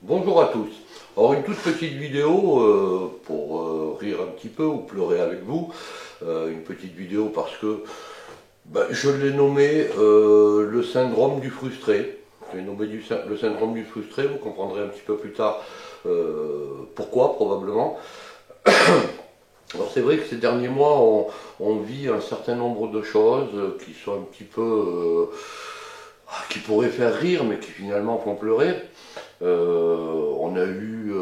Bonjour à tous. Alors une toute petite vidéo pour rire un petit peu ou pleurer avec vous. Une petite vidéo parce que je l'ai nommé le syndrome du frustré. Je l'ai nommé le syndrome du frustré, vous comprendrez un petit peu plus tard pourquoi probablement. Alors c'est vrai que ces derniers mois on vit un certain nombre de choses qui sont un petit peu qui pourraient faire rire mais qui finalement font pleurer. On a eu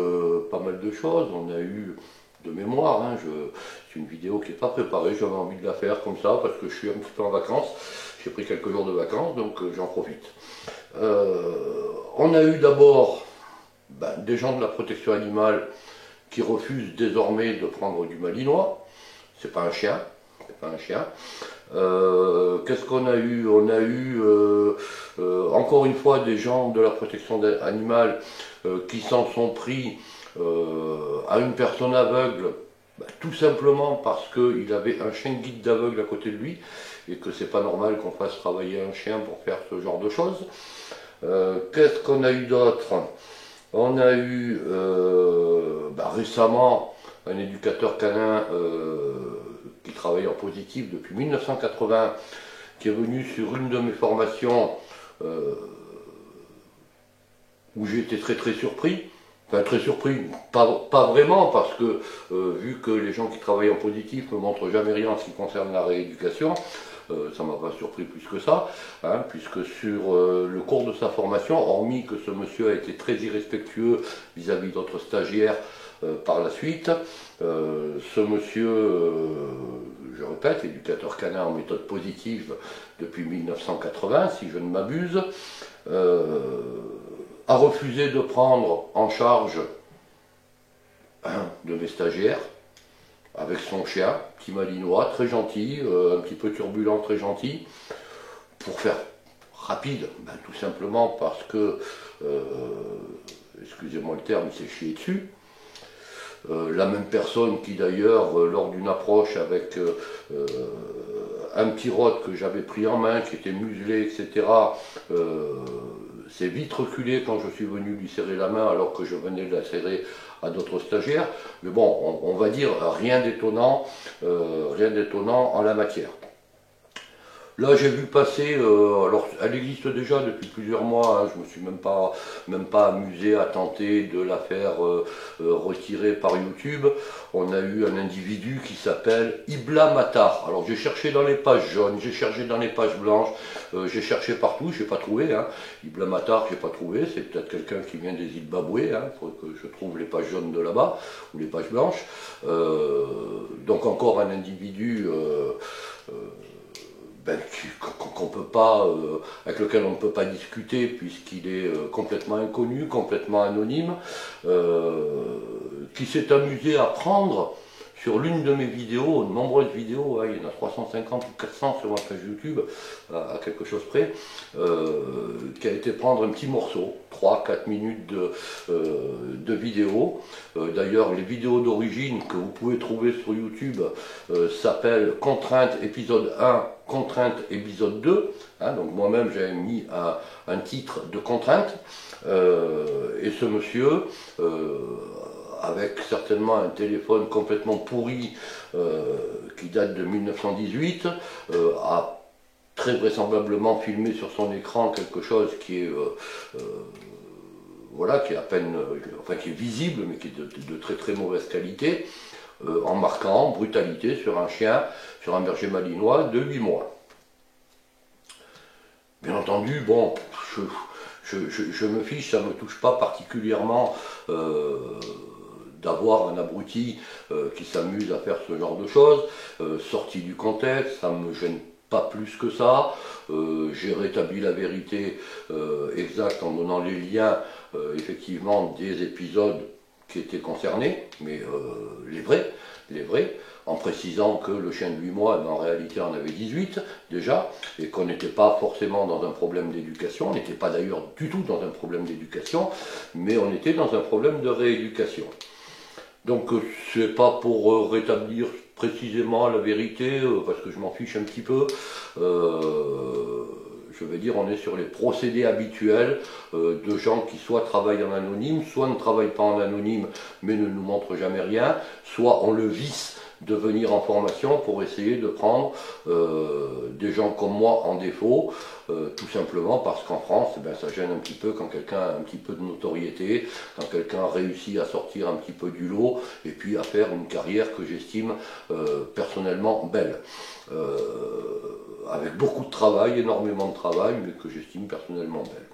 pas mal de choses, on a eu de mémoire, hein, c'est une vidéo qui n'est pas préparée, j'avais envie de la faire comme ça parce que je suis un petit peu en vacances, j'ai pris quelques jours de vacances donc j'en profite. On a eu d'abord des gens de la protection animale qui refusent désormais de prendre du malinois, c'est pas un chien, c'est pas un chien. Qu'est-ce qu'on a eu? On a eu encore une fois des gens de la protection animale qui s'en sont pris à une personne aveugle, tout simplement parce qu'il avait un chien guide d'aveugle à côté de lui et que c'est pas normal qu'on fasse travailler un chien pour faire ce genre de choses. Qu'est-ce qu'on a eu d'autre? On a eu récemment un éducateur canin qui travaille en positif depuis 1980, qui est venu sur une de mes formations où j'ai été très surpris. Enfin très surpris, pas vraiment, parce que vu que les gens qui travaillent en positif ne montrent jamais rien en ce qui concerne la rééducation, ça ne m'a pas surpris plus que ça, hein, puisque sur le cours de sa formation, hormis que ce monsieur a été très irrespectueux vis-à-vis d'autres stagiaires par la suite, ce monsieur, je répète, éducateur canin en méthode positive depuis 1980, si je ne m'abuse, a refusé de prendre en charge un de mes stagiaires avec son chien, petit malinois, très gentil, un petit peu turbulent, très gentil. Pour faire rapide, tout simplement parce que, excusez-moi le terme, il s'est chié dessus. La même personne qui d'ailleurs, lors d'une approche avec un petit rot que j'avais pris en main, qui était muselé, etc., s'est vite reculé quand je suis venu lui serrer la main alors que je venais de la serrer à d'autres stagiaires. Mais bon, on va dire rien d'étonnant en la matière. Là, j'ai vu passer, alors elle existe déjà depuis plusieurs mois, hein, je me suis même pas amusé à tenter de la faire retirer par YouTube. On a eu un individu qui s'appelle Ibla Matar. Alors j'ai cherché dans les pages jaunes, j'ai cherché dans les pages blanches, j'ai cherché partout, j'ai pas trouvé. Hein. Ibla Matar, j'ai pas trouvé, c'est peut-être quelqu'un qui vient des îles Baboué, hein, faut que je trouve les pages jaunes de là-bas, ou les pages blanches. Donc encore un individu qu'on peut pas, avec lequel on ne peut pas discuter puisqu'il est complètement inconnu, complètement anonyme, qui s'est amusé à prendre sur l'une de mes vidéos, de nombreuses vidéos, hein, il y en a 350 ou 400 sur ma page YouTube, à quelque chose près, qui a été prendre un petit morceau, 3-4 minutes de vidéo. D'ailleurs, les vidéos d'origine que vous pouvez trouver sur YouTube s'appellent Contrainte épisode 1, Contrainte épisode 2. Hein, donc moi-même j'avais mis un titre de contrainte. Et ce monsieur, avec certainement un téléphone complètement pourri qui date de 1918, a très vraisemblablement filmé sur son écran quelque chose qui est voilà, qui est à peine, enfin qui est visible, mais qui est de très mauvaise qualité, en marquant brutalité sur un chien, sur un berger malinois de 8 mois. Bien entendu, bon, je me fiche, ça ne me touche pas particulièrement d'avoir un abruti qui s'amuse à faire ce genre de choses, sorti du contexte, ça ne me gêne pas plus que ça. J'ai rétabli la vérité exacte en donnant les liens effectivement des épisodes qui étaient concernés, mais les vrais, en précisant que le chien de 8 mois, en réalité en avait 18 déjà, et qu'on n'était pas forcément dans un problème d'éducation, on n'était pas d'ailleurs du tout dans un problème d'éducation, mais on était dans un problème de rééducation. Donc c'est pas pour rétablir précisément la vérité, parce que je m'en fiche un petit peu. je veux dire, on est sur les procédés habituels de gens qui soit travaillent en anonyme, soit ne travaillent pas en anonyme, mais ne nous montrent jamais rien, soit on le vice de venir en formation pour essayer de prendre des gens comme moi en défaut, tout simplement parce qu'en France, eh ben, ça gêne un petit peu quand quelqu'un a un petit peu de notoriété, quand quelqu'un réussit à sortir un petit peu du lot et puis à faire une carrière que j'estime personnellement belle. Avec beaucoup de travail, énormément de travail, mais que j'estime personnellement belle.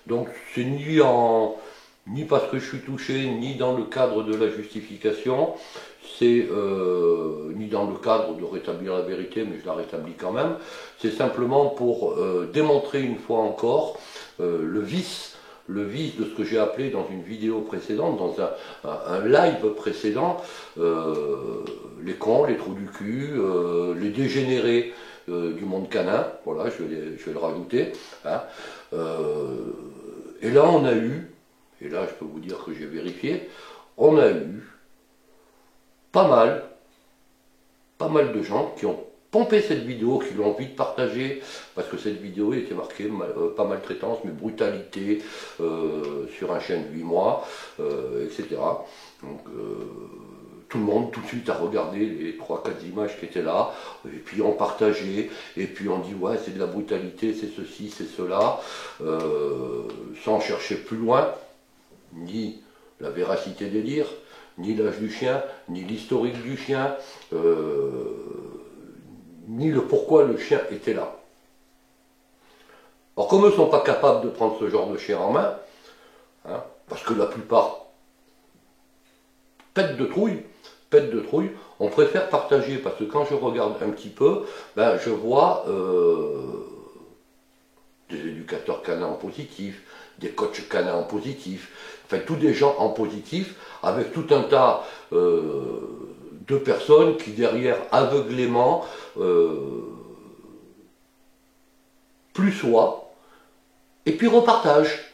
Donc c'est ni parce que je suis touché, ni dans le cadre de la justification, c'est ni dans le cadre de rétablir la vérité, mais je la rétablis quand même, c'est simplement pour démontrer une fois encore le vice de ce que j'ai appelé dans une vidéo précédente, dans un live précédent, les cons, les trous du cul, les dégénérés du monde canin, voilà, je vais le rajouter. Hein. Et là on a eu, et là je peux vous dire que j'ai vérifié, on a eu pas mal de gens qui ont pompé cette vidéo, qui l'ont vite partagée, parce que cette vidéo était marquée pas maltraitance, mais brutalité sur un chien de 8 mois, etc. Donc tout le monde tout de suite a regardé les 3-4 images qui étaient là, et puis on partageait, et puis on dit ouais c'est de la brutalité, c'est ceci, c'est cela, sans chercher plus loin, ni la véracité des dires, ni l'âge du chien, ni l'historique du chien, ni le pourquoi le chien était là. Alors comme eux ne sont pas capables de prendre ce genre de chien en main, hein, parce que la plupart pètent de trouille, on préfère partager, parce que quand je regarde un petit peu, ben, je vois des éducateurs canins en positif, des coachs canins en positif, enfin tous des gens en positif, avec tout un tas de personnes qui derrière aveuglément plus soient, et puis repartagent.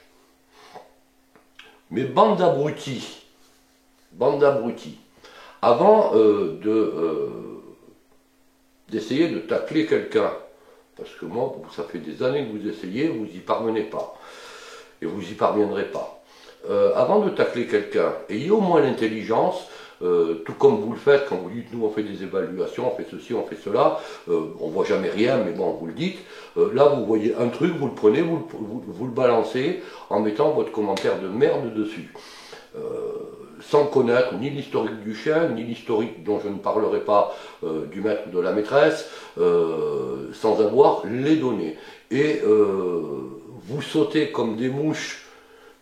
Mais bande d'abrutis, avant d'essayer de tacler quelqu'un, parce que moi, ça fait des années que vous essayez, vous n'y parvenez pas, et vous n'y parviendrez pas. Avant de tacler quelqu'un, ayez au moins l'intelligence, tout comme vous le faites quand vous dites nous on fait des évaluations, on fait ceci, on fait cela, on voit jamais rien, mais bon, vous le dites. Là, vous voyez un truc, vous le prenez, vous le balancez en mettant votre commentaire de merde dessus. Sans connaître ni l'historique du chien, ni l'historique dont je ne parlerai pas du maître ou de la maîtresse, sans avoir les données. Et vous sautez comme des mouches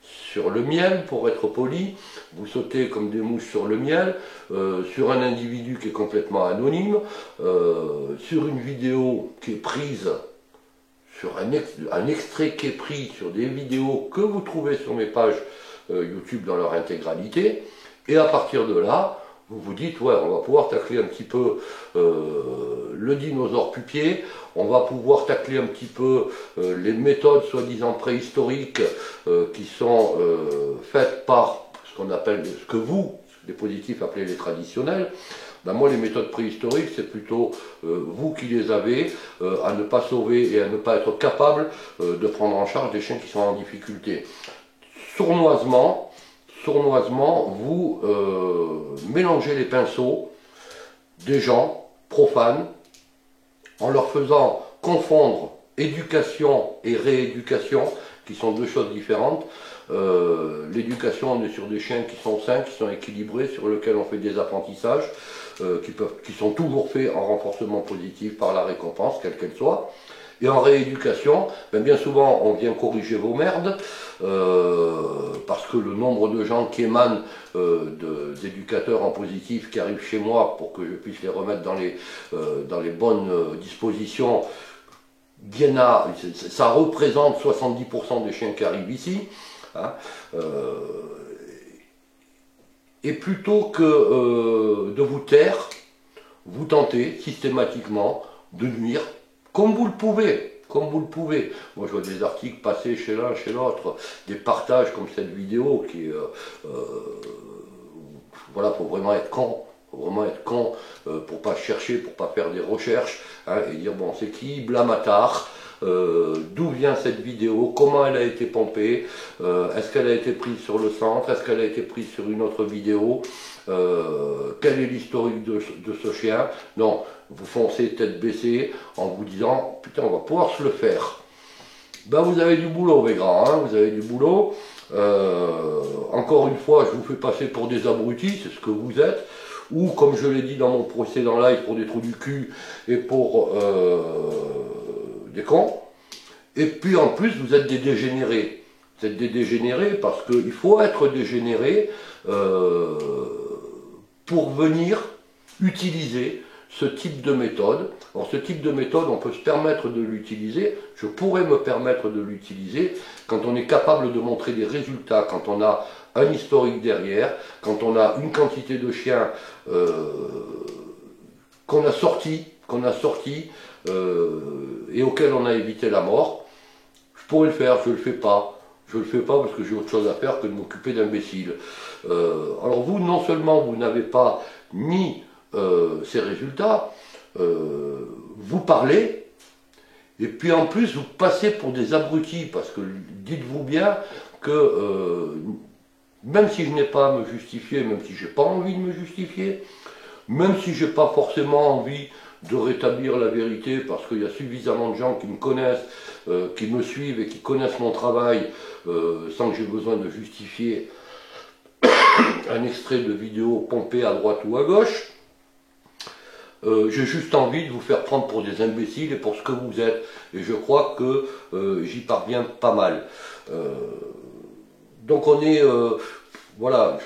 sur le miel, pour être poli, vous sautez comme des mouches sur le miel, sur un individu qui est complètement anonyme, sur une vidéo qui est prise, sur un extrait qui est pris sur des vidéos que vous trouvez sur mes pages YouTube dans leur intégralité, et à partir de là, vous vous dites, ouais, on va pouvoir tacler un petit peu le dinosaure pupier, on va pouvoir tacler un petit peu les méthodes soi-disant préhistoriques qui sont faites par ce qu'on appelle, ce que vous, les positifs, appelez les traditionnels. Ben moi, les méthodes préhistoriques, c'est plutôt vous qui les avez à ne pas sauver et à ne pas être capable de prendre en charge des chiens qui sont en difficulté. Sournoisement, vous mélangez les pinceaux des gens profanes en leur faisant confondre éducation et rééducation, qui sont deux choses différentes. L'éducation, on est sur des chiens qui sont sains, qui sont équilibrés, sur lesquels on fait des apprentissages, qui sont toujours faits en renforcement positif par la récompense, quelle qu'elle soit. Et en rééducation, bien souvent on vient corriger vos merdes, parce que le nombre de gens qui émanent d'éducateurs en positif qui arrivent chez moi pour que je puisse les remettre dans les bonnes dispositions, ça représente 70% des chiens qui arrivent ici. Hein, et plutôt que de vous taire, vous tentez systématiquement de nuire comme vous le pouvez, Moi je vois des articles passer chez l'un, chez l'autre, des partages comme cette vidéo qui est... voilà, faut vraiment être con Faut vraiment être con pour pas chercher, pour pas faire des recherches, hein, et dire bon c'est qui Blamatar, d'où vient cette vidéo, comment elle a été pompée, est-ce qu'elle a été prise sur le centre, est-ce qu'elle a été prise sur une autre vidéo, quel est l'historique de ce chien. Non, vous foncez tête baissée en vous disant putain on va pouvoir se le faire. Ben vous avez du boulot mes grands, hein, vous avez du boulot. Encore une fois, je vous fais passer pour des abrutis, c'est ce que vous êtes, ou comme je l'ai dit dans mon précédent live, pour des trous du cul et pour des cons. Et puis en plus, vous êtes des dégénérés. Vous êtes des dégénérés parce qu'il faut être dégénéré pour venir utiliser ce type de méthode. Alors ce type de méthode, on peut se permettre de l'utiliser, je pourrais me permettre de l'utiliser quand on est capable de montrer des résultats, quand on a un historique derrière, quand on a une quantité de chiens qu'on a sorti et auquel on a évité la mort. Je pourrais le faire, je ne le fais pas. Je ne le fais pas parce que j'ai autre chose à faire que de m'occuper d'imbéciles. Alors vous, non seulement vous n'avez pas ni ces résultats, vous parlez, et puis en plus vous passez pour des abrutis, parce que dites-vous bien que même si je n'ai pas à me justifier, même si je n'ai pas envie de me justifier, même si je n'ai pas forcément envie de rétablir la vérité, parce qu'il y a suffisamment de gens qui me connaissent, qui me suivent et qui connaissent mon travail, sans que j'ai besoin de justifier un extrait de vidéo pompé à droite ou à gauche. J'ai juste envie de vous faire prendre pour des imbéciles et pour ce que vous êtes. Et je crois que j'y parviens pas mal. Donc on est... voilà,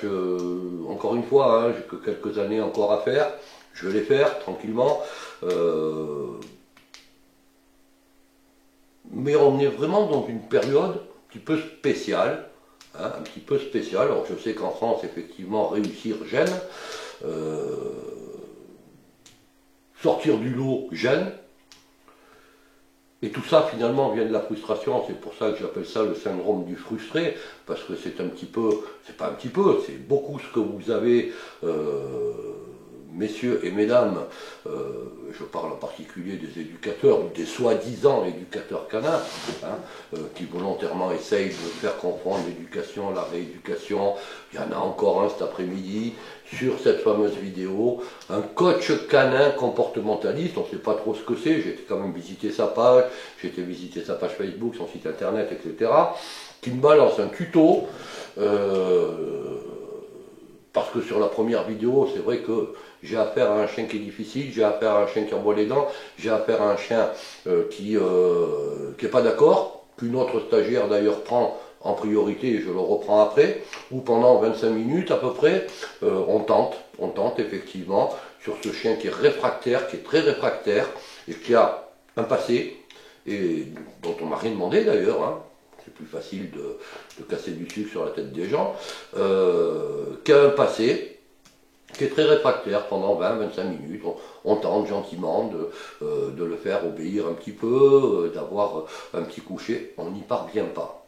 encore une fois, hein, j'ai que quelques années encore à faire. Je vais les faire tranquillement. Mais on est vraiment dans une période un petit peu spéciale. Hein, un petit peu spéciale. Alors je sais qu'en France, effectivement, réussir gêne. Sortir du lot gêne. Et tout ça, finalement, vient de la frustration. C'est pour ça que j'appelle ça le syndrome du frustré, parce que c'est un petit peu, c'est pas un petit peu, c'est beaucoup ce que vous avez, messieurs et mesdames, je parle en particulier des éducateurs, ou des soi-disant éducateurs canins, hein, qui volontairement essayent de faire confondre l'éducation, la rééducation. Il y en a encore un cet après-midi sur cette fameuse vidéo, un coach canin comportementaliste, on ne sait pas trop ce que c'est, j'ai été quand même visiter sa page, j'ai été visiter sa page Facebook, son site internet, etc., qui me balance un tuto, parce que sur la première vidéo, c'est vrai que j'ai affaire à un chien qui est difficile, j'ai affaire à un chien qui envoie les dents, j'ai affaire à un chien qui n'est pas d'accord, qu'une autre stagiaire d'ailleurs prend en priorité, et je le reprends après, où pendant 25 minutes à peu près, on tente effectivement sur ce chien qui est réfractaire, qui est très réfractaire, et qui a un passé, et dont on m'a rien demandé d'ailleurs, hein. C'est plus facile de casser du sucre sur la tête des gens, qui a un passé, qui est très réfractaire pendant 20-25 minutes. On tente gentiment de le faire obéir un petit peu, d'avoir un petit coucher, on n'y parvient pas.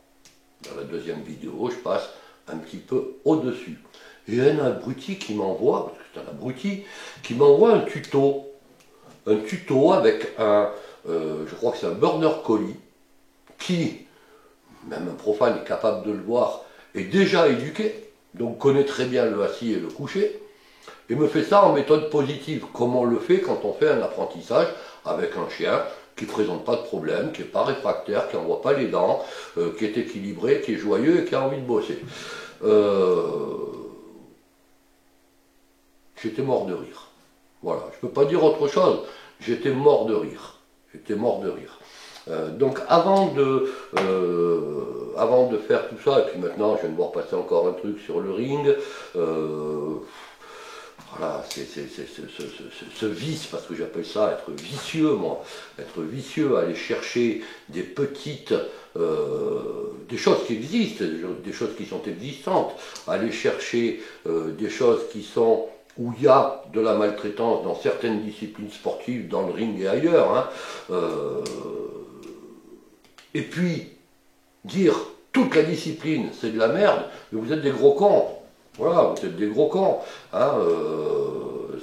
Dans la deuxième vidéo, je passe un petit peu au-dessus. Et un abruti qui m'envoie, parce que c'est un abruti, qui m'envoie un tuto avec un, je crois que c'est un border collie, qui, même un profane est capable de le voir, est déjà éduqué, donc connaît très bien le assis et le coucher, et me fait ça en méthode positive, comme on le fait quand on fait un apprentissage avec un chien qui ne présente pas de problème, qui n'est pas réfractaire, qui n'envoie pas les dents, qui est équilibré, qui est joyeux et qui a envie de bosser. J'étais mort de rire. Voilà, je ne peux pas dire autre chose, j'étais mort de rire. J'étais mort de rire. Donc avant de faire tout ça, et puis maintenant je viens de voir passer encore un truc sur le ring, voilà, c'est ce vice, parce que j'appelle ça être vicieux, moi, être vicieux, aller chercher des petites, des choses qui existent, des choses qui sont existantes, aller chercher des choses qui sont, où il y a de la maltraitance dans certaines disciplines sportives, dans le ring et ailleurs, hein, et puis dire toute la discipline c'est de la merde, mais vous êtes des gros cons. Voilà, vous êtes des gros cons. Hein,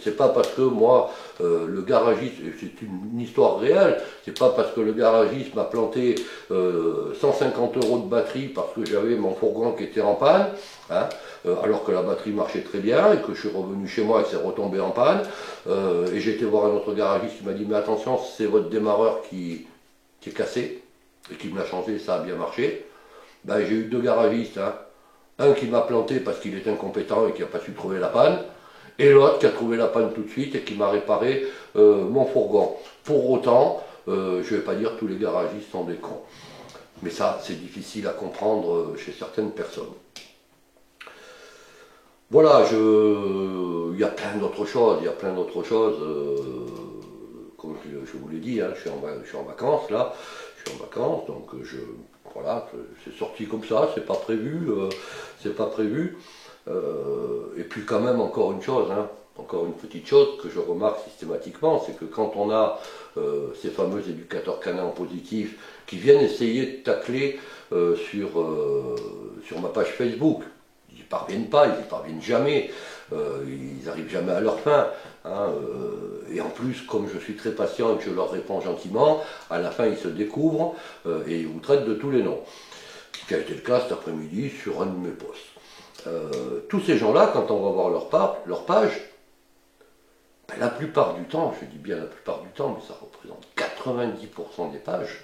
c'est pas parce que moi, le garagiste, c'est une histoire réelle, c'est pas parce que le garagiste m'a planté 150 € de batterie parce que j'avais mon fourgon qui était en panne, hein, alors que la batterie marchait très bien et que je suis revenu chez moi et que c'est retombé en panne, et j'ai été voir un autre garagiste qui m'a dit mais attention, c'est votre démarreur qui est cassé et qui me l'a changé, ça a bien marché. Ben, j'ai eu deux garagistes, hein. Un qui m'a planté parce qu'il est incompétent et qui n'a pas su trouver la panne, et l'autre qui a trouvé la panne tout de suite et qui m'a réparé mon fourgon. Pour autant, je ne vais pas dire que tous les garagistes sont des cons. Mais ça, c'est difficile à comprendre chez certaines personnes. Voilà, il y a plein d'autres choses, comme je vous l'ai dit, hein, je suis en vacances là, donc voilà, c'est sorti comme ça, c'est pas prévu, et puis quand même encore une chose, hein, encore une petite chose que je remarque systématiquement, c'est que quand on a ces fameux éducateurs canins positifs qui viennent essayer de tacler sur ma page Facebook, ils n'y parviennent pas, ils n'y parviennent jamais, ils n'arrivent jamais à leur fin. Hein, et en plus, comme je suis très patient et que je leur réponds gentiment, à la fin ils se découvrent et ils vous traitent de tous les noms. Ce qui a été le cas cet après-midi sur un de mes posts. Tous ces gens-là, quand on va voir leur page, ben, la plupart du temps, je dis bien la plupart du temps, mais ça représente 90% des pages,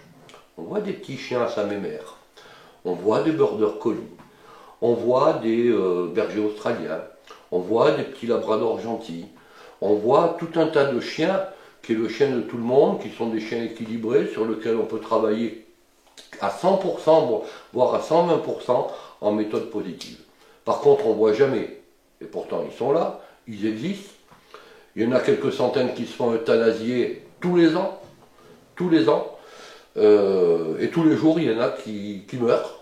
on voit des petits chiens à sa mémère, on voit des border collies, on voit des bergers australiens, on voit des petits labradors gentils, on voit tout un tas de chiens, qui est le chien de tout le monde, qui sont des chiens équilibrés, sur lesquels on peut travailler à 100%, voire à 120% en méthode positive. Par contre, on ne voit jamais, et pourtant ils sont là, ils existent. Il y en a quelques centaines qui se font euthanasier tous les ans, et tous les jours il y en a qui meurent,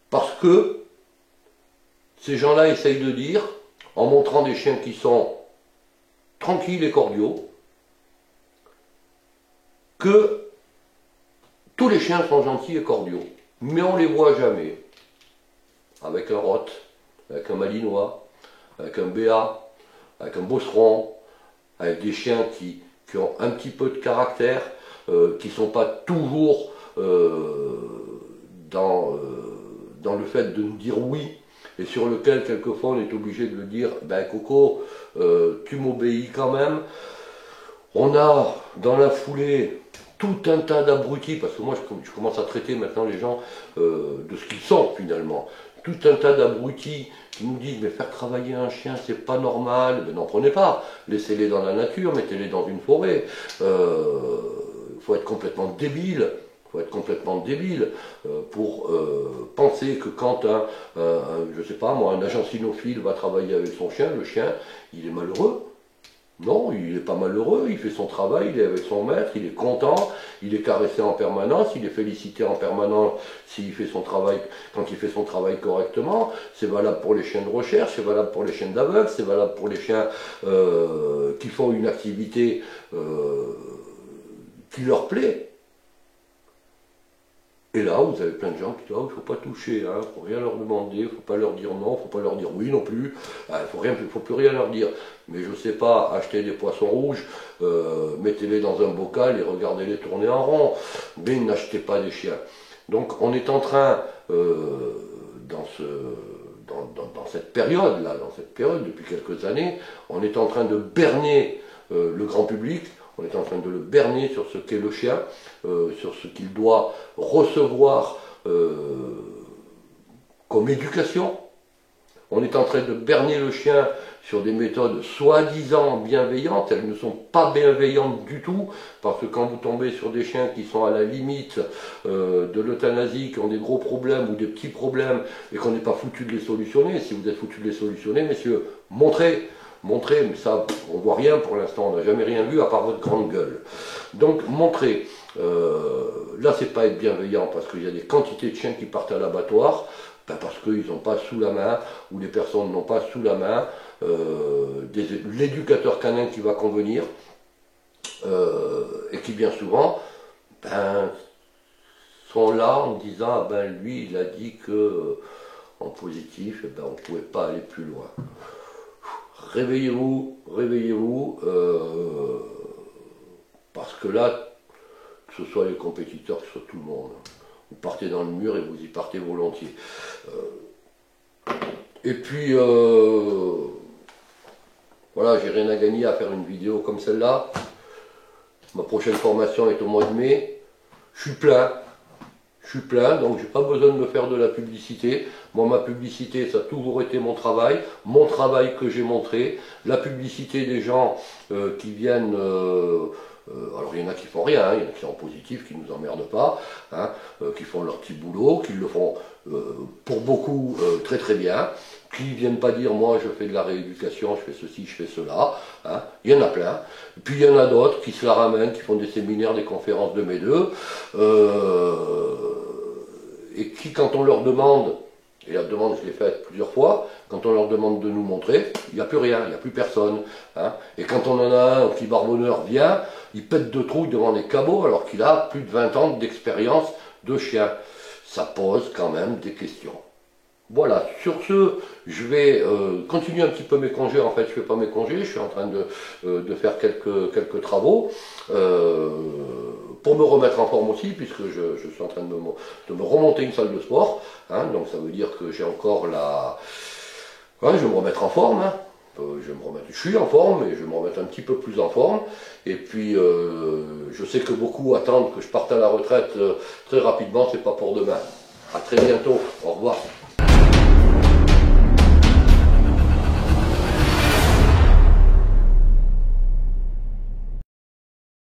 parce que ces gens-là essayent de dire, en montrant des chiens qui sont tranquilles et cordiaux, que tous les chiens sont gentils et cordiaux, mais on ne les voit jamais. Avec un Roth, avec un Malinois, avec un Béat, avec un Beauceron, avec des chiens qui ont un petit peu de caractère, qui ne sont pas toujours dans le fait de nous dire oui, et sur lequel quelquefois on est obligé de le dire, ben Coco, tu m'obéis quand même. On a dans la foulée tout un tas d'abrutis, parce que moi je commence à traiter maintenant les gens de ce qu'ils sont finalement, tout un tas d'abrutis qui nous disent mais faire travailler un chien c'est pas normal, ben n'en prenez pas, laissez-les dans la nature, mettez-les dans une forêt, faut être complètement débile. Pour penser que quand je sais pas moi, un agent cynophile va travailler avec son chien, le chien, il est malheureux. Non, il n'est pas malheureux, il fait son travail, il est avec son maître, il est content, il est caressé en permanence, il est félicité en permanence s'il fait son travail, quand il fait son travail correctement. C'est valable pour les chiens de recherche, c'est valable pour les chiens d'aveugle, c'est valable pour les chiens qui font une activité qui leur plaît. Et là, vous avez plein de gens qui disent oh, il ne faut pas toucher, il ne faut rien leur demander, il ne faut pas leur dire non, il ne faut pas leur dire oui non plus, il ne faut plus rien leur dire. Mais je ne sais pas, achetez des poissons rouges, mettez-les dans un bocal et regardez-les tourner en rond, mais n'achetez pas des chiens. Donc on est en train, dans cette période-là, depuis quelques années, on est en train de berner le grand public. On est en train de le berner sur ce qu'est le chien, sur ce qu'il doit recevoir comme éducation. On est en train de berner le chien sur des méthodes soi-disant bienveillantes. Elles ne sont pas bienveillantes du tout, parce que quand vous tombez sur des chiens qui sont à la limite de l'euthanasie, qui ont des gros problèmes ou des petits problèmes, et qu'on n'est pas foutu de les solutionner, si vous êtes foutu de les solutionner, messieurs, montrez, mais ça, on ne voit rien pour l'instant, on n'a jamais rien vu à part votre grande gueule. Donc, montrez. Là, c'est pas être bienveillant, parce qu'il y a des quantités de chiens qui partent à l'abattoir, parce qu'ils n'ont pas sous la main, ou les personnes n'ont pas sous la main l'éducateur canin qui va convenir, et qui bien souvent sont là en disant lui, il a dit que en positif, on ne pouvait pas aller plus loin. réveillez-vous, réveillez-vous, parce que là, que ce soit les compétiteurs, que ce soit tout le monde, vous partez dans le mur et vous y partez volontiers. Et puis, voilà, j'ai rien à gagner à faire une vidéo comme celle-là. Ma prochaine formation est au mois de mai. Je suis plein, donc j'ai pas besoin de me faire de la publicité. Moi, ma publicité, ça a toujours été mon travail que j'ai montré. La publicité des gens qui viennent, alors il y en a qui font rien, il y en a qui sont positifs, qui nous emmerdent pas, hein, qui font leur petit boulot, qui le font pour beaucoup très très bien, qui ne viennent pas dire moi je fais de la rééducation, je fais ceci, je fais cela, hein. Il y en a plein. Et puis il y en a d'autres qui se la ramènent, qui font des séminaires, des conférences de mes deux, et qui quand on leur demande, et la demande je l'ai faite plusieurs fois, quand on leur demande de nous montrer, il n'y a plus rien, il n'y a plus personne, hein. Et quand on en a un petit barbonneur vient, il pète de trouille devant les cabots alors qu'il a plus de 20 ans d'expérience de chien. Ça pose quand même des questions. Voilà, sur ce, je vais continuer un petit peu mes congés. En fait, je ne fais pas mes congés, je suis en train de faire quelques travaux pour me remettre en forme aussi, puisque je suis en train de me remonter une salle de sport. Hein, donc ça veut dire que j'ai encore la... Ouais, je vais me remettre en forme. Hein. Je suis en forme, mais je vais me remettre un petit peu plus en forme. Et puis, je sais que beaucoup attendent que je parte à la retraite très rapidement, c'est pas pour demain. À très bientôt, au revoir.